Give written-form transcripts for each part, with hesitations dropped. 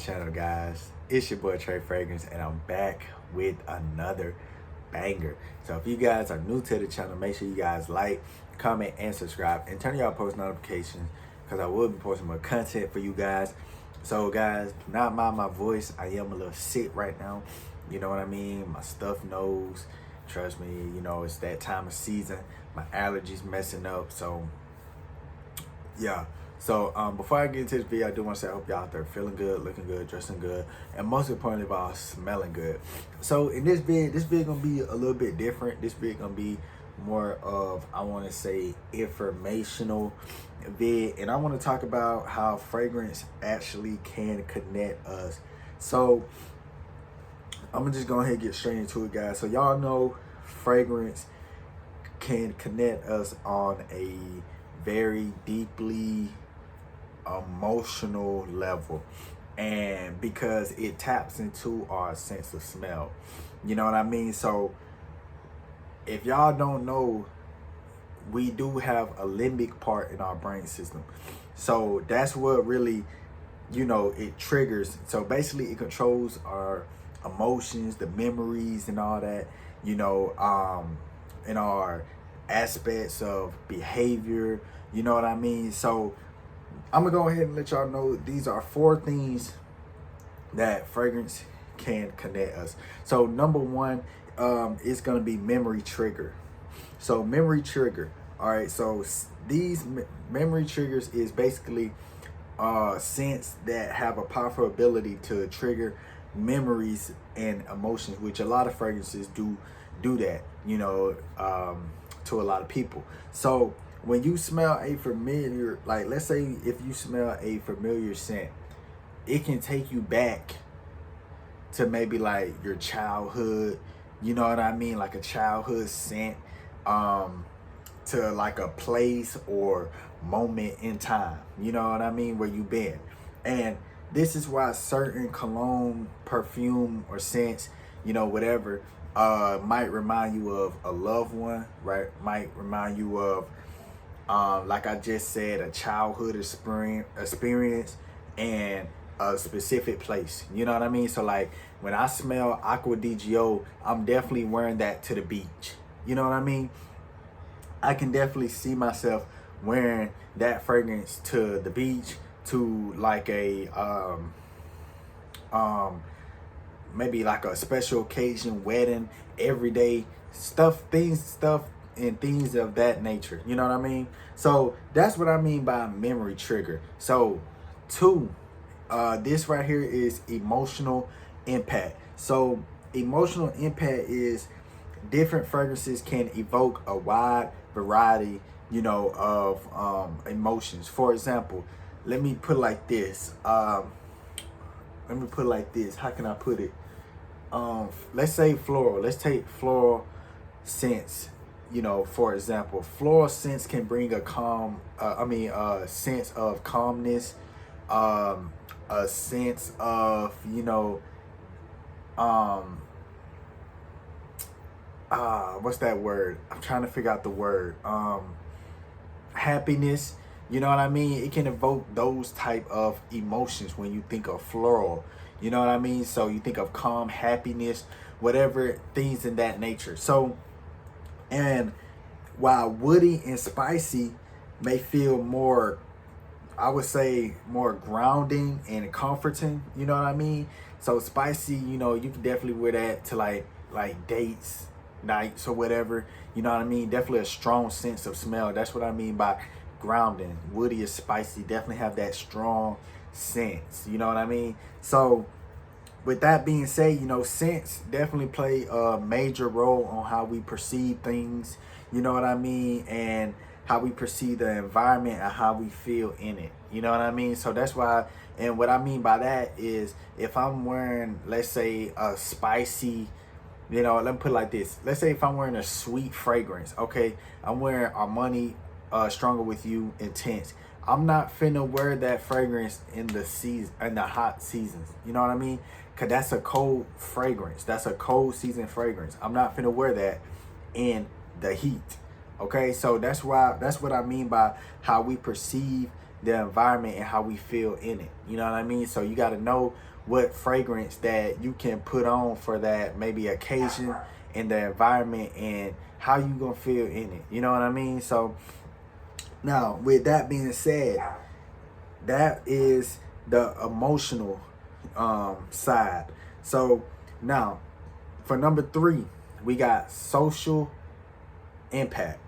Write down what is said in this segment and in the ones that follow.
channel, guys. It's your boy Trey Fragrance, and I'm back with another banger. So if you guys are new to the channel, make sure you guys like, comment, and subscribe, and turn your post notifications because I will be posting more content for you guys. So guys, do not mind my voice. I am a little sick right now. You know what I mean? My stuffed nose. Trust me, you know, it's that time of season. My allergies messing up. So yeah. So before I get into this video, I do want to say I hope y'all out there feeling good, looking good, dressing good, and most importantly of all, smelling good. So in this video gonna be a little bit different. This video gonna be more of, I want to say, informational vid, and I want to talk about how fragrance actually can connect us. So I'm gonna just go ahead and get straight into it, guys. So y'all know fragrance can connect us on a very deeply emotional level, and because it taps into our sense of smell, you know what I mean? So if y'all don't know, we do have a limbic part in our brain system. So that's what really, you know, it triggers. So basically it controls our emotions, the memories and all that, you know, in our aspects of behavior, you know what I mean? So I'm gonna go ahead and let y'all know these are 4 things that fragrance can connect us. So number 1 is gonna be memory trigger. So memory trigger, all right, so these memory triggers is basically scents that have a powerful ability to trigger memories and emotions, which a lot of fragrances do that, you know, to a lot of people. So when you smell a familiar, like let's say if you smell a familiar scent, it can take you back to maybe like your childhood, you know what I mean? Like a childhood scent, to like a place or moment in time, you know what I mean, where you been. And this is why certain cologne, perfume, or scents, you know, whatever, might remind you of a loved one, right? Might remind you of, like I just said, a childhood experience and a specific place, you know what I mean? So like when I smell Aqua di Gio, I'm definitely wearing that to the beach, you know what I mean? I can definitely see myself wearing that fragrance to the beach, to like a maybe like a special occasion, wedding, everyday stuff, and things of that nature, you know what I mean? So that's what I mean by memory trigger. So 2, this right here is emotional impact. So emotional impact is different fragrances can evoke a wide variety, you know, of emotions. For example, let me put it like this. How can I put it? Let's say floral. Let's take floral scents. You know, for example, floral scents can bring a sense of calmness, a sense of, you know, what's that word? I'm trying to figure out the word. Happiness. You know what I mean? It can evoke those type of emotions when you think of floral. You know what I mean? So you think of calm, happiness, whatever, things in that nature. So, and while woody and spicy may feel more, I would say, more grounding and comforting, you know what I mean? So spicy, you know, you can definitely wear that to like dates, nights, or whatever, you know what I mean? Definitely a strong sense of smell. That's what I mean by grounding. Woody is spicy, definitely have that strong sense, you know what I mean? So with that being said, you know, scents definitely play a major role on how we perceive things, you know what I mean, and how we perceive the environment and how we feel in it, you know what I mean? So that's why, and what I mean by that is, if I'm wearing, let's say, a spicy, you know, let me put it like this. Let's say if I'm wearing a sweet fragrance, okay, I'm wearing Armani Stronger With You Intense. I'm not finna wear that fragrance in the season, in the hot seasons, you know what I mean? Cause that's a cold fragrance. That's a cold season fragrance. I'm not finna wear that in the heat. Okay, so that's what I mean by how we perceive the environment and how we feel in it. You know what I mean? So you got to know what fragrance that you can put on for that maybe occasion in the environment and how you gonna feel in it. You know what I mean? So now, with that being said, that is the emotional side. So now, for number 3, we got social impact.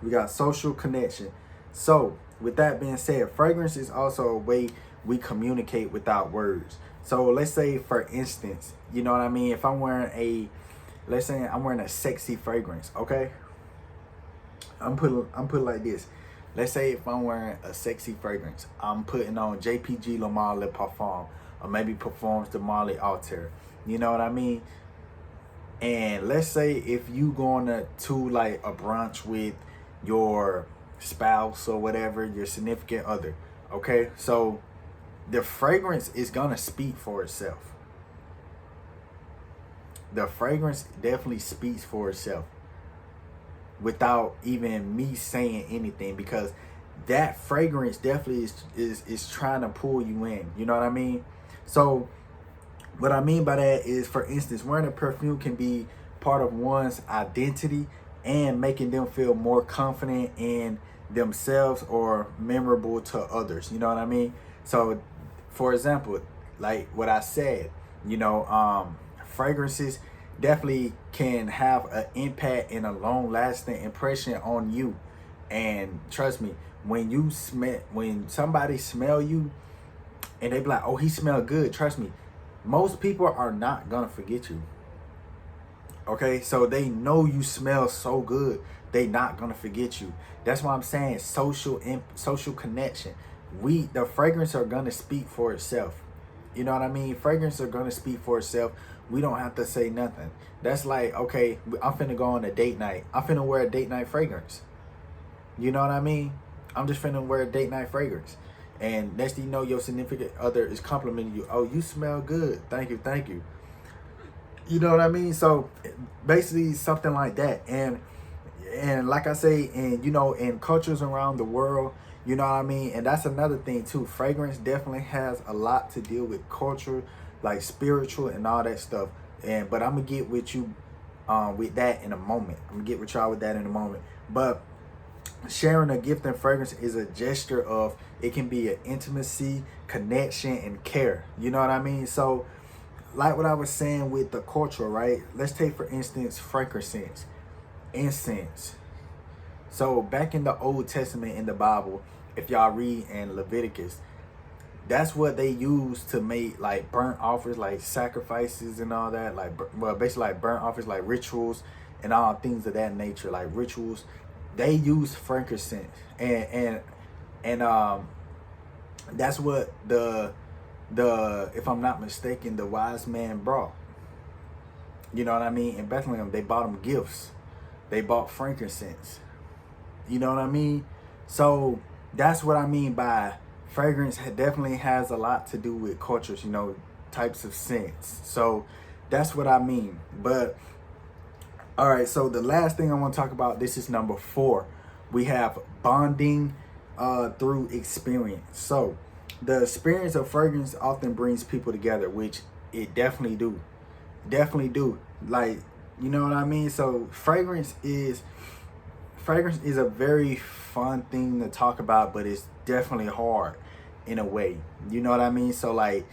We got social connection. So with that being said, fragrance is also a way we communicate without words. So let's say, for instance, you know what I mean? If I'm wearing let's say I'm wearing a sexy fragrance, okay? I'm putting like this. Let's say if I'm wearing a sexy fragrance, I'm putting on JPG Lamar Le Parfum, or maybe Performs de Marley Alter. You know what I mean? And let's say if you going to like a brunch with your spouse or whatever, your significant other, okay? So the fragrance is gonna speak for itself. The fragrance definitely speaks for itself without even me saying anything, because that fragrance definitely is trying to pull you in. You know what I mean? So what I mean by that is, for instance, wearing a perfume can be part of one's identity and making them feel more confident in themselves or memorable to others. You know what I mean? So, for example, like what I said, fragrances definitely can have an impact and a long-lasting impression on you. And trust me, when somebody smell you and they be like, "Oh, he smell good," trust me, most people are not gonna forget you. Okay, so they know you smell so good, they not gonna forget you. That's why I'm saying social connection. The fragrance are gonna speak for itself. You know what I mean? Fragrance are gonna speak for itself. We don't have to say nothing. That's like, okay, I'm finna go on a date night. I'm finna wear a date night fragrance. You know what I mean? I'm just finna wear a date night fragrance. And next thing you know, your significant other is complimenting you. "Oh, you smell good. Thank you, thank you." You know what I mean? So basically something like that. And like I say, and in cultures around the world, you know what I mean? And that's another thing too. Fragrance definitely has a lot to deal with culture, like spiritual and all that stuff. But I'm gonna get with you with that in a moment. I'm gonna get with y'all with that in a moment. But sharing a gift and fragrance is a gesture of, it can be an intimacy, connection, and care. You know what I mean? So like what I was saying with the culture, right? Let's take, for instance, frankincense, incense. So back in the Old Testament in the Bible, if y'all read in Leviticus, that's what they used to make like burnt offerings, like sacrifices and all that, like, well, basically like burnt offerings, like rituals and all things of that nature, like rituals. They use frankincense, and that's what the if I'm not mistaken, the wise man brought. You know what I mean? In Bethlehem, they bought them gifts. They bought frankincense. You know what I mean? So that's what I mean by fragrance. Definitely has a lot to do with cultures, types of scents. So that's what I mean. But all right, so the last thing I want to talk about, this is number 4. We have bonding through experience. So the experience of fragrance often brings people together, which it definitely do. Like, you know what I mean? So fragrance is a very fun thing to talk about, but it's definitely hard in a way. You know what I mean? So like,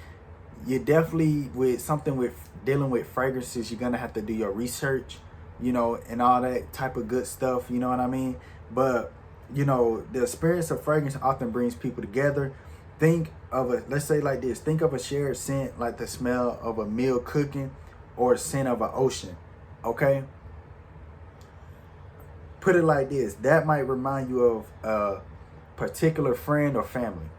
you definitely, with something with dealing with fragrances, you're gonna have to do your research, and all that type of good stuff. You know what I mean? But the experience of fragrance often brings people together. Let's say like this, think of a shared scent, like the smell of a meal cooking or a scent of an ocean. Okay, put it like this, that might remind you of a particular friend or family.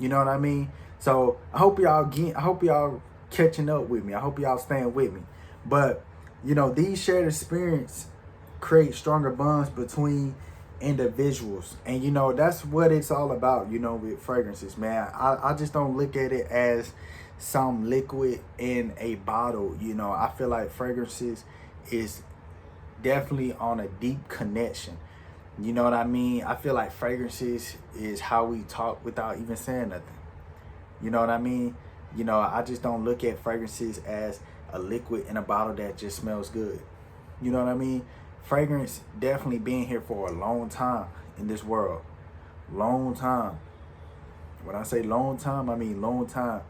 You know what I mean? So I hope y'all catching up with me. I hope y'all staying with me. But these shared experience create stronger bonds between individuals, and that's what it's all about. With fragrances, man, I just don't look at it as some liquid in a bottle. I feel like fragrances is definitely on a deep connection. You know what I mean? I feel like fragrances is how we talk without even saying nothing. You know what I mean? You know, I just don't look at fragrances as a liquid in a bottle that just smells good. You know what I mean? Fragrance definitely been here for a long time in this world. Long time. When I say long time, I mean long time.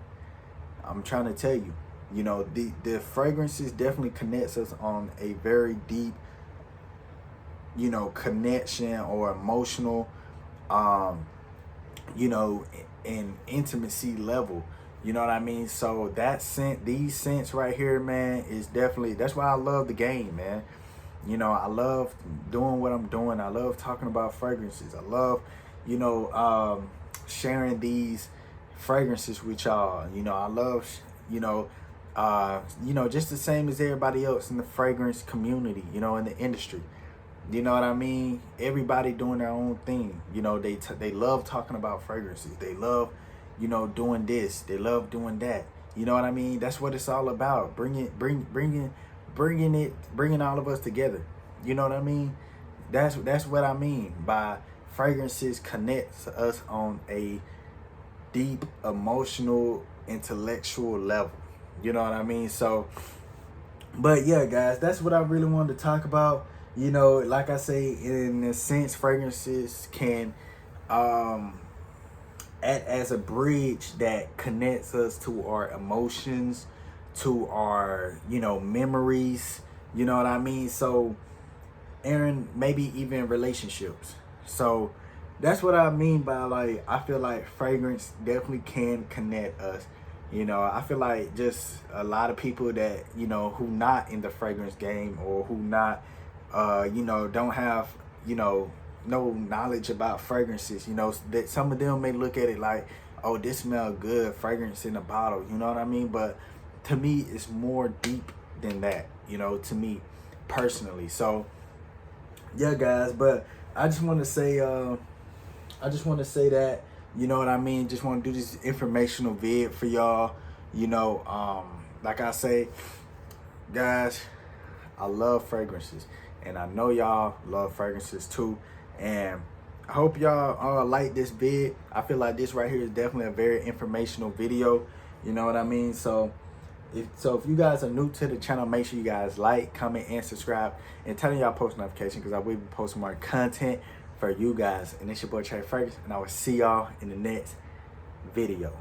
I'm trying to tell you, you know, the fragrances definitely connects us on a very deep, you know, connection or emotional, you know, in intimacy level. You know what I mean? So that scent, these scents right here, man, is definitely, that's why I love the game, man. You know, I love doing what I'm doing. I love talking about fragrances. I love, you know, sharing these fragrances with y'all. You know, I love, you know, just the same as everybody else in the fragrance community, you know, in the industry. You know what I mean? Everybody doing their own thing. You know, they love talking about fragrances. They love, you know, doing this. They love doing that. You know what I mean? That's what it's all about. Bringing all of us together. You know what I mean? That's what I mean by fragrances connects us on a deep emotional, intellectual level. You know what I mean? So, but yeah, guys, that's what I really wanted to talk about. You know, like I say, in a sense, fragrances can act as a bridge that connects us to our emotions, to our, you know, memories. You know what I mean? So, and maybe even relationships. So that's what I mean by, like, I feel like fragrance definitely can connect us. You know, I feel like just a lot of people that, you know, who not in the fragrance game, or who not, you know, don't have, you know, no knowledge about fragrances, you know, that some of them may look at it like, oh, this smells good, fragrance in a bottle, you know what I mean? But to me, it's more deep than that, you know, to me personally. So yeah, guys, but I just want to say, that, you know what I mean? Just want to do this informational vid for y'all. You know, like I say, guys, I love fragrances, and I know y'all love fragrances too. And I hope y'all like this vid. I feel like this right here is definitely a very informational video. You know what I mean? So if you guys are new to the channel, make sure you guys like, comment, and subscribe, and turn on y'all post notification, because I will be posting more content for you guys. And it's your boy Trey Ferguson, and I will see y'all in the next video.